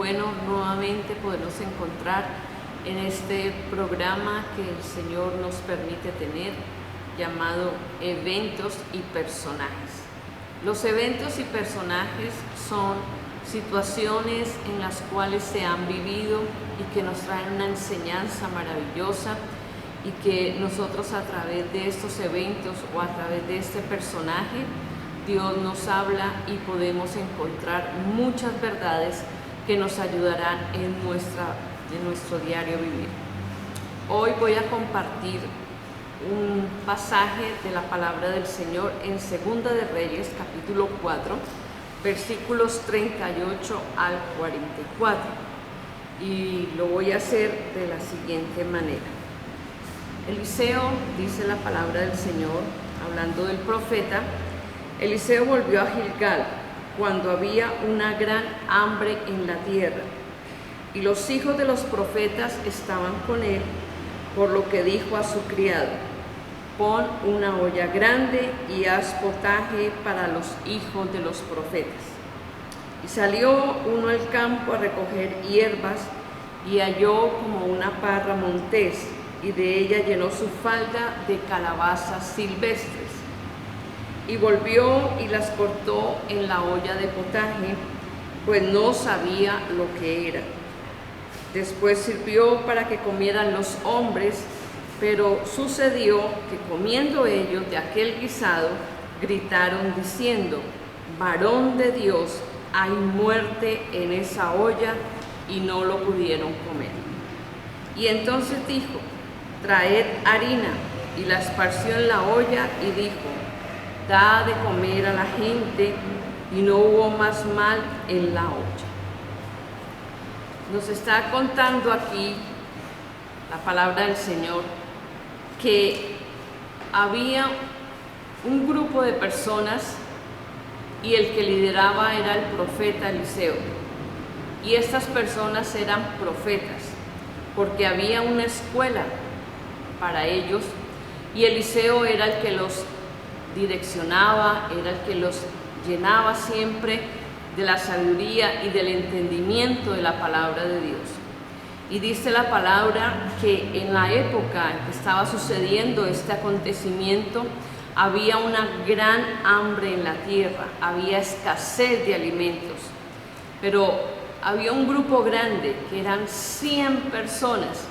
bueno nuevamente podernos encontrar en este programa que el Señor nos permite tener, llamado Eventos y Personajes. Los eventos y personajes son situaciones en las cuales se han vivido y que nos traen una enseñanza maravillosa, y que nosotros a través de estos eventos o a través de este personaje, Dios nos habla y podemos encontrar muchas verdades que nos ayudarán en nuestro diario vivir. Hoy voy a compartir un pasaje de la palabra del Señor en Segunda de Reyes, capítulo 4, versículos 38 al 44. Y lo voy a hacer de la siguiente manera. Eliseo, dice la palabra del Señor, hablando del profeta, Eliseo volvió a Gilgal cuando había una gran hambre en la tierra, y los hijos de los profetas estaban con él, por lo que dijo a su criado: pon una olla grande y haz potaje para los hijos de los profetas. Y salió uno al campo a recoger hierbas, y halló como una parra montés, y de ella llenó su falda de calabazas silvestres. Y volvió y las cortó en la olla de potaje, pues no sabía lo que era. Después sirvió para que comieran los hombres, pero sucedió que comiendo ellos de aquel guisado, gritaron diciendo: varón de Dios, hay muerte en esa olla, y no lo pudieron comer. Y entonces dijo: traed harina, y la esparció en la olla, y dijo: da de comer a la gente, y no hubo más mal en la olla. Nos está contando aquí la palabra del Señor que había un grupo de personas y el que lideraba era el profeta Eliseo. Y estas personas eran profetas porque había una escuela para ellos, y Eliseo era el que los direccionaba, era el que los llenaba siempre de la sabiduría y del entendimiento de la palabra de Dios. Y dice la palabra que en la época en que estaba sucediendo este acontecimiento, había una gran hambre en la tierra, había escasez de alimentos, pero había un grupo grande que eran 100 personas,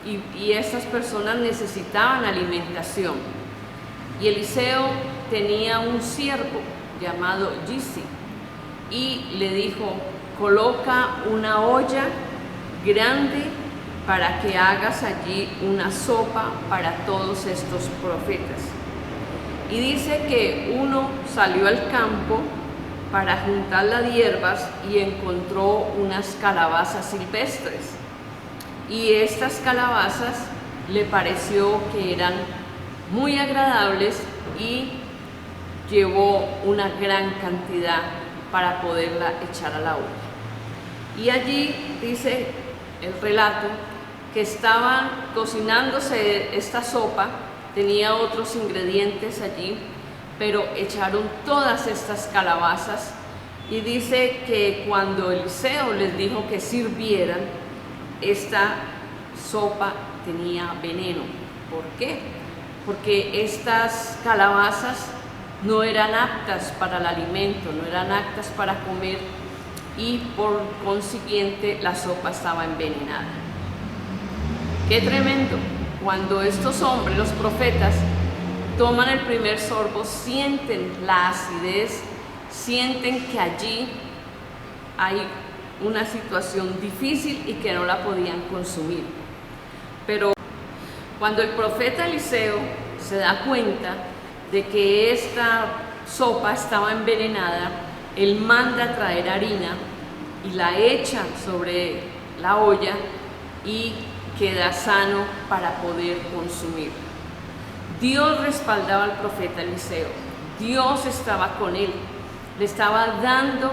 y esas personas necesitaban alimentación. Y Eliseo tenía un siervo llamado Gizi, y le dijo: coloca una olla grande para que hagas allí una sopa para todos estos profetas. Y dice que uno salió al campo para juntar las hierbas y encontró unas calabazas silvestres, y estas calabazas le pareció que eran muy agradables y llevó una gran cantidad para poderla echar a la olla. Y allí dice el relato que estaban cocinándose esta sopa, tenía otros ingredientes allí, pero echaron todas estas calabazas, y dice que cuando Eliseo les dijo que sirvieran, esta sopa tenía veneno. ¿Por qué? Porque estas calabazas no eran aptas para el alimento, no eran aptas para comer, y por consiguiente la sopa estaba envenenada. ¡Qué tremendo! Cuando estos hombres, los profetas, toman el primer sorbo, sienten la acidez, sienten que allí hay una situación difícil y que no la podían consumir. Pero cuando el profeta Eliseo se da cuenta de que esta sopa estaba envenenada, él manda a traer harina y la echa sobre la olla, y queda sano para poder consumir. Dios respaldaba al profeta Eliseo, Dios estaba con él, le estaba dando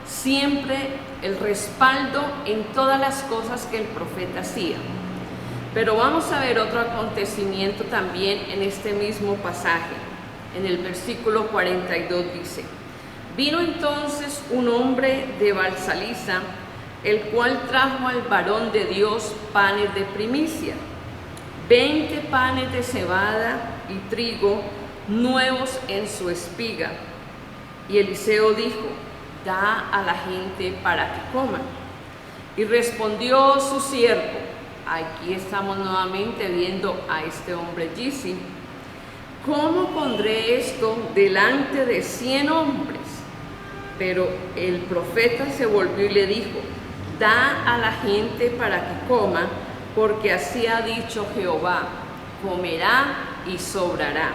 siempre el respaldo en todas las cosas que el profeta hacía. Pero vamos a ver otro acontecimiento también en este mismo pasaje. En el versículo 42 dice: vino entonces un hombre de Balsaliza, el cual trajo al varón de Dios panes de primicia, 20 panes de cebada y trigo nuevos en su espiga. Y Eliseo dijo: da a la gente para que coman. Y respondió su siervo, aquí estamos nuevamente viendo a este hombre Gizi: ¿cómo pondré esto delante de 100 hombres? Pero el profeta se volvió y le dijo: da a la gente para que coma, porque así ha dicho Jehová: comerá y sobrará.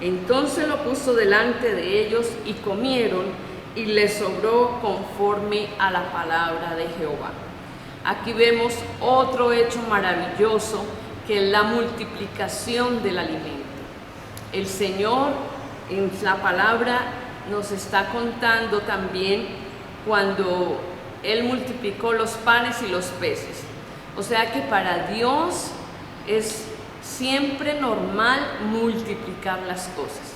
Entonces lo puso delante de ellos y comieron, y les sobró conforme a la palabra de Jehová. Aquí vemos otro hecho maravilloso, que es la multiplicación del alimento. El Señor en la palabra nos está contando también cuando Él multiplicó los panes y los peces. O sea que para Dios es siempre normal multiplicar las cosas.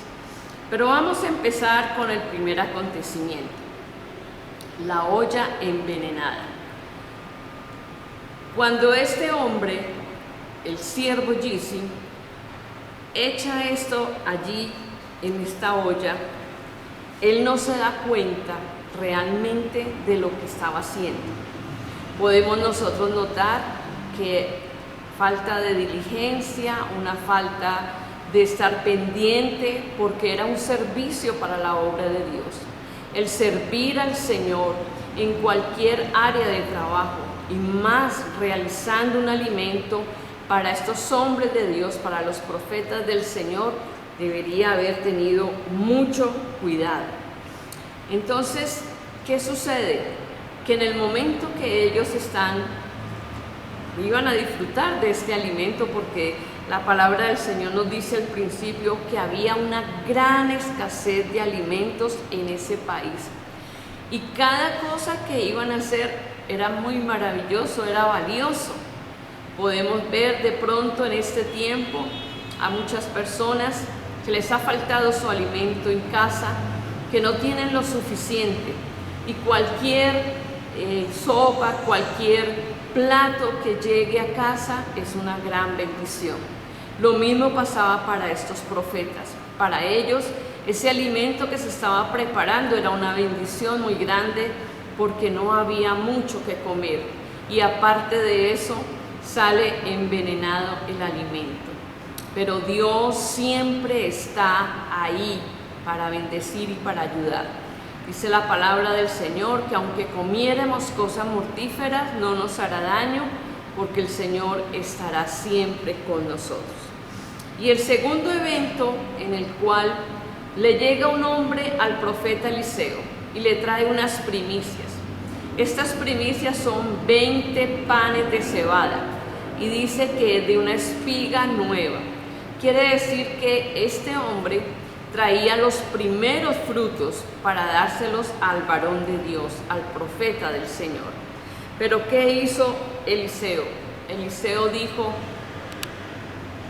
Pero vamos a empezar con el primer acontecimiento: la olla envenenada. Cuando este hombre, el siervo Gizi, echa esto allí en esta olla, él no se da cuenta realmente de lo que estaba haciendo. Podemos nosotros notar que falta de diligencia, una falta de estar pendiente, porque era un servicio para la obra de Dios. El servir al Señor en cualquier área de trabajo, y más realizando un alimento para estos hombres de Dios, para los profetas del Señor, debería haber tenido mucho cuidado. Entonces, ¿qué sucede? Que en el momento que ellos iban a disfrutar de este alimento, porque la palabra del Señor nos dice al principio que había una gran escasez de alimentos en ese país, y cada cosa que iban a hacer era muy maravilloso, era valioso. Podemos ver de pronto en este tiempo a muchas personas que les ha faltado su alimento en casa, que no tienen lo suficiente, y cualquier sopa, cualquier plato que llegue a casa es una gran bendición. Lo mismo pasaba para estos profetas. Para ellos ese alimento que se estaba preparando era una bendición muy grande, porque no había mucho que comer, y aparte de eso sale envenenado el alimento. Pero Dios siempre está ahí para bendecir y para ayudar. Dice la palabra del Señor que aunque comiéramos cosas mortíferas no nos hará daño, porque el Señor estará siempre con nosotros. Y el segundo evento en el cual le llega un hombre al profeta Eliseo y le trae unas primicias. Estas primicias son 20 panes de cebada, y dice que es de una espiga nueva. Quiere decir que este hombre traía los primeros frutos para dárselos al varón de Dios, al profeta del Señor. Pero ¿qué hizo Eliseo? Eliseo dijo: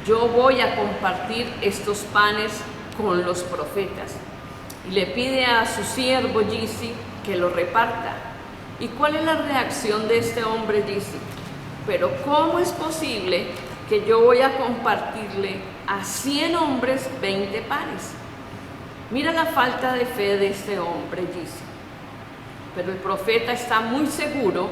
yo voy a compartir estos panes con los profetas. Y le pide a su siervo Gizi que lo reparta. ¿Y cuál es la reacción de este hombre Gizi? Pero ¿cómo es posible que yo voy a compartirle a 100 hombres 20 panes? Mira la falta de fe de este hombre Gizi. Pero el profeta está muy seguro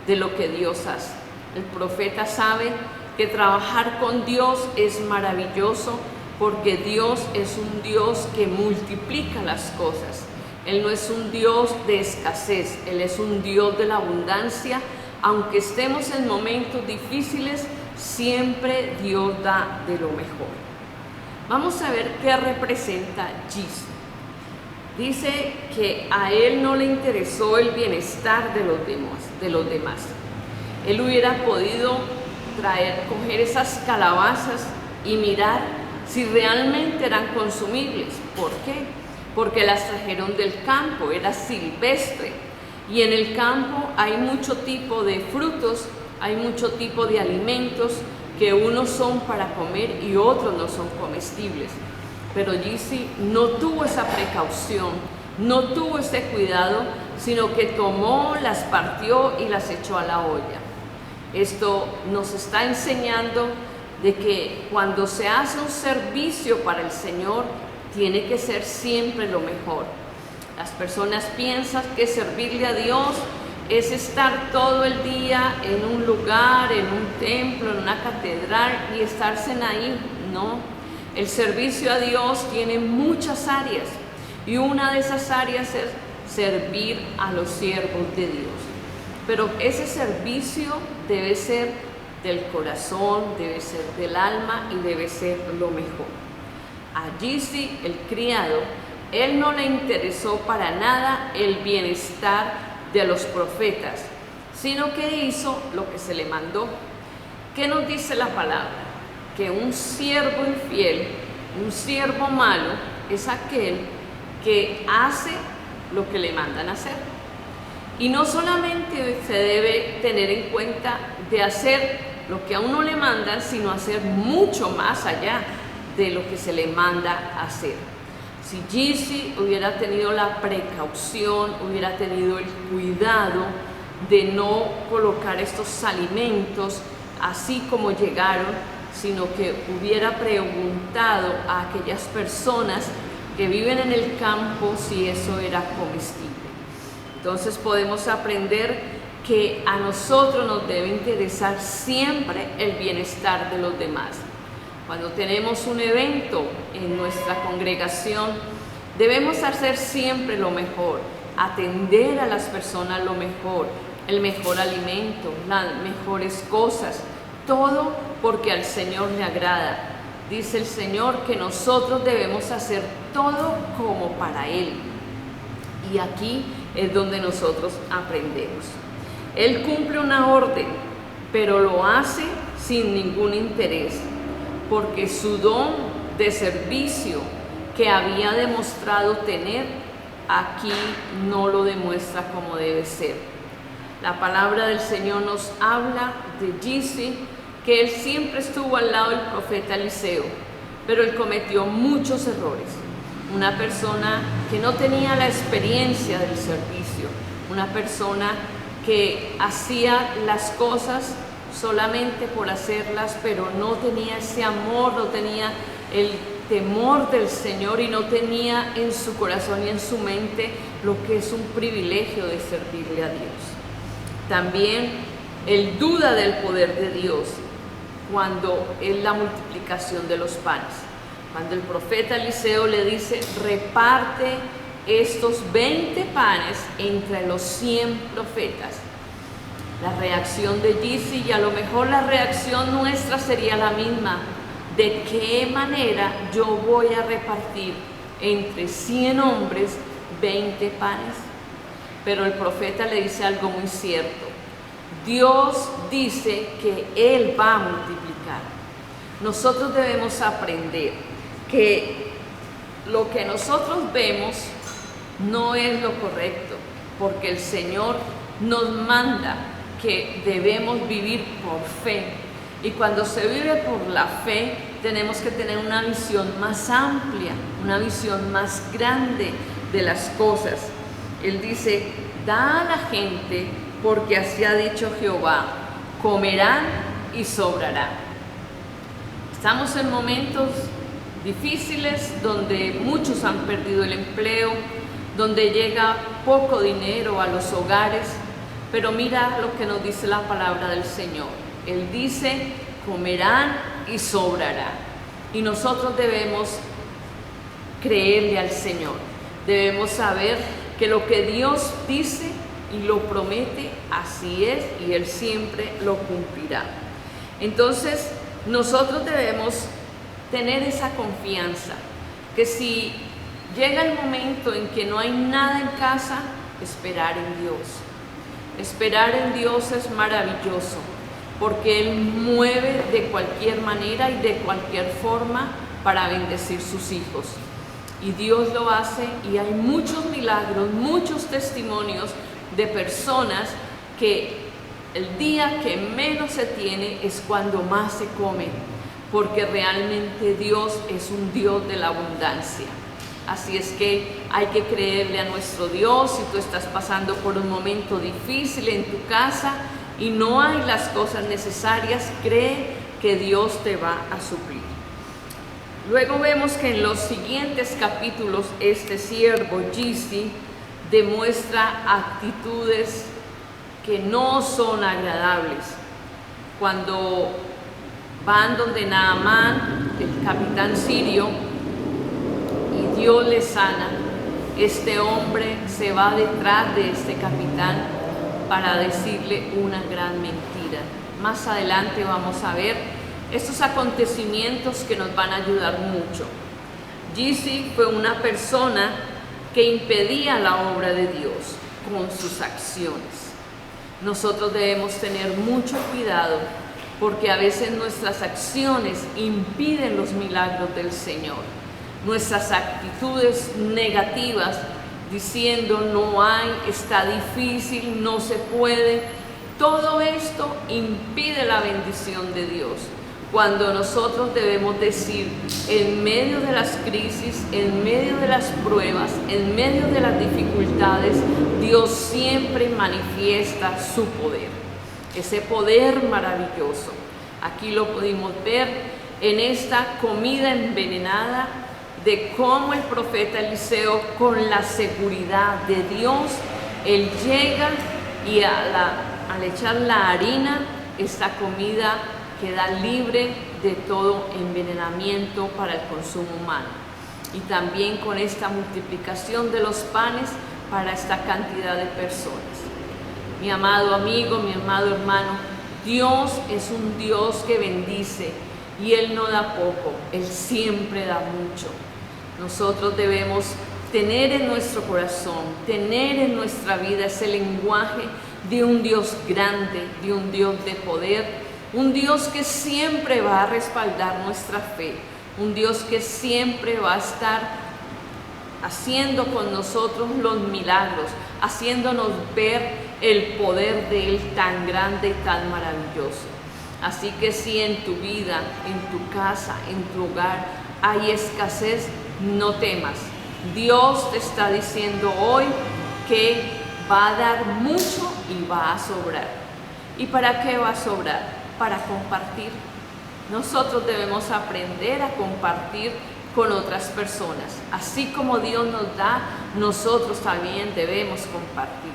de lo que Dios hace. El profeta sabe que trabajar con Dios es maravilloso, porque Dios es un Dios que multiplica las cosas. Él no es un Dios de escasez, Él es un Dios de la abundancia. Aunque estemos en momentos difíciles, siempre Dios da de lo mejor. Vamos a ver qué representa Gizi. Dice que a él no le interesó el bienestar de los demás. Él hubiera podido coger esas calabazas y mirar si realmente eran consumibles. ¿Por qué? Porque las trajeron del campo, era silvestre. Y en el campo hay mucho tipo de frutos, hay mucho tipo de alimentos, que unos son para comer y otros no son comestibles. Pero Gizi no tuvo esa precaución no tuvo este cuidado, sino que tomó, las partió y las echó a la olla. Esto nos está enseñando de que cuando se hace un servicio para el Señor, tiene que ser siempre lo mejor. Las personas piensan que servirle a Dios es estar todo el día en un lugar, en un templo, en una catedral y estarse ahí. No, el servicio a Dios tiene muchas áreas y una de esas áreas es servir a los siervos de Dios. Pero ese servicio debe ser del corazón, debe ser del alma y debe ser lo mejor. A Gizi, el criado, él no le interesó para nada el bienestar de los profetas, sino que hizo lo que se le mandó. ¿Qué nos dice la palabra? Que un siervo infiel, un siervo malo, es aquel que hace lo que le mandan hacer. Y no solamente se debe tener en cuenta de hacer lo que a uno le mandan, sino hacer mucho más allá de lo que se le manda hacer. Si Gizi hubiera tenido la precaución, hubiera tenido el cuidado de no colocar estos alimentos así como llegaron, sino que hubiera preguntado a aquellas personas que viven en el campo si eso era comestible. Entonces podemos aprender que a nosotros nos debe interesar siempre el bienestar de los demás. Cuando tenemos un evento en nuestra congregación, debemos hacer siempre lo mejor, atender a las personas lo mejor, el mejor alimento, las mejores cosas, todo porque al Señor le agrada. Dice el Señor que nosotros debemos hacer todo como para Él. Y aquí es donde nosotros aprendemos. Él cumple una orden, pero lo hace sin ningún interés, porque su don de servicio que había demostrado tener, aquí no lo demuestra como debe ser. La palabra del Señor nos habla de Gizi, que él siempre estuvo al lado del profeta Eliseo, pero él cometió muchos errores. Una persona que no tenía la experiencia del servicio, una persona que hacía las cosas solamente por hacerlas, pero no tenía ese amor, no tenía el temor del Señor y no tenía en su corazón y en su mente lo que es un privilegio de servirle a Dios. También él duda del poder de Dios cuando es la multiplicación de los panes. Cuando el profeta Eliseo le dice, reparte estos 20 panes entre los 100 profetas. La reacción de Gizi, y a lo mejor la reacción nuestra sería la misma. ¿De qué manera yo voy a repartir entre 100 hombres 20 panes? Pero el profeta le dice algo muy cierto. Dios dice que Él va a multiplicar. Nosotros debemos aprender que lo que nosotros vemos no es lo correcto, porque el Señor nos manda que debemos vivir por fe. Y cuando se vive por la fe, tenemos que tener una visión más amplia, una visión más grande de las cosas. Él dice, da a la gente, porque así ha dicho Jehová, comerán y sobrarán. Estamos en momentos difíciles donde muchos han perdido el empleo, donde llega poco dinero a los hogares, pero mira lo que nos dice la palabra del Señor. Él dice, comerán y sobrarán. Y nosotros debemos creerle al Señor. Debemos saber que lo que Dios dice y lo promete, así es, y Él siempre lo cumplirá. Entonces, nosotros debemos tener esa confianza, que si llega el momento en que no hay nada en casa, esperar en Dios. Esperar en Dios es maravilloso, porque Él mueve de cualquier manera y de cualquier forma para bendecir sus hijos. Y Dios lo hace, y hay muchos milagros, muchos testimonios de personas que el día que menos se tiene es cuando más se come, porque realmente Dios es un Dios de la abundancia. Así es que hay que creerle a nuestro Dios. Si tú estás pasando por un momento difícil en tu casa y no hay las cosas necesarias, cree que Dios te va a suplir. Luego vemos que en los siguientes capítulos este siervo Gizi demuestra actitudes que no son agradables. Cuando van donde Naamán, el capitán sirio, y Dios le sana, este hombre se va detrás de este capitán para decirle una gran mentira. Más adelante vamos a ver estos acontecimientos que nos van a ayudar mucho. Gizi fue una persona que impedía la obra de Dios con sus acciones. Nosotros debemos tener mucho cuidado porque a veces nuestras acciones impiden los milagros del Señor. Nuestras actitudes negativas diciendo no hay, está difícil, no se puede, todo esto impide la bendición de Dios. Cuando nosotros debemos decir, en medio de las crisis, en medio de las pruebas, en medio de las dificultades, Dios siempre manifiesta su poder, ese poder maravilloso. Aquí lo pudimos ver en esta comida envenenada, de cómo el profeta Eliseo, con la seguridad de Dios, él llega y al echar la harina, esta comida queda libre de todo envenenamiento para el consumo humano. Y también con esta multiplicación de los panes para esta cantidad de personas. Mi amado amigo, mi amado hermano, Dios es un Dios que bendice y Él no da poco, Él siempre da mucho. Nosotros debemos tener en nuestro corazón, tener en nuestra vida ese lenguaje de un Dios grande, de un Dios de poder, un Dios que siempre va a respaldar nuestra fe, un Dios que siempre va a estar haciendo con nosotros los milagros, haciéndonos ver el poder de Él tan grande y tan maravilloso. Así que si en tu vida, en tu casa, en tu hogar hay escasez, no temas. Dios te está diciendo hoy que va a dar mucho y va a sobrar. ¿Y para qué va a sobrar? Para compartir. Nosotros debemos aprender a compartir con otras personas. Así como Dios nos da, nosotros también debemos compartir.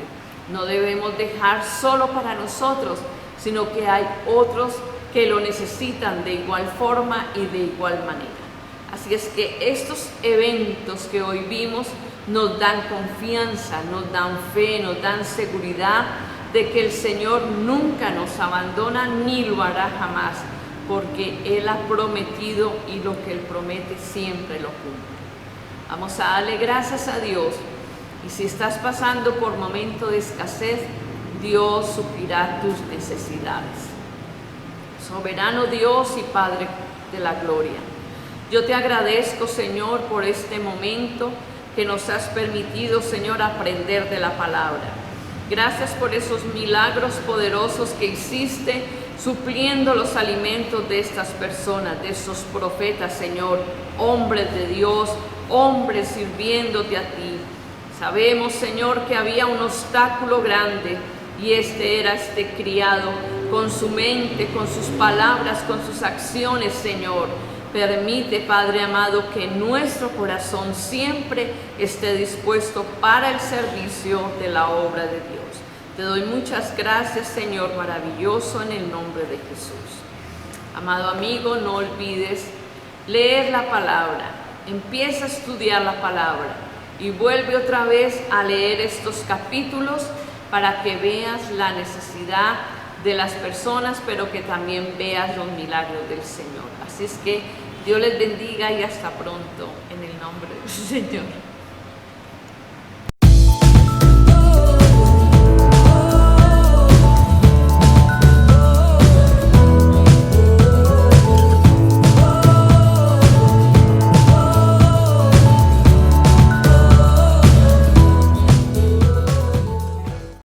No debemos dejar solo para nosotros, sino que hay otros que lo necesitan de igual forma y de igual manera. Así es que estos eventos que hoy vimos nos dan confianza, nos dan fe, nos dan seguridad de que el Señor nunca nos abandona ni lo hará jamás, porque Él ha prometido y lo que Él promete siempre lo cumple. Vamos a darle gracias a Dios, y si estás pasando por momento de escasez, Dios suplirá tus necesidades. Soberano Dios y Padre de la gloria, yo te agradezco, Señor, por este momento que nos has permitido, Señor, aprender de la palabra. Gracias por esos milagros poderosos que hiciste, supliendo los alimentos de estas personas, de esos profetas, Señor, hombres de Dios, hombres sirviéndote a ti. Sabemos, Señor, que había un obstáculo grande, y este era este criado, con su mente, con sus palabras, con sus acciones, Señor. Permite, Padre amado, que nuestro corazón siempre esté dispuesto para el servicio de la obra de Dios. Te doy muchas gracias, Señor maravilloso, en el nombre de Jesús. Amado amigo, no olvides leer la palabra. Empieza a estudiar la palabra y vuelve otra vez a leer estos capítulos para que veas la necesidad de las personas, pero que también veas los milagros del Señor. Así es que Dios les bendiga y hasta pronto, en el nombre del Señor.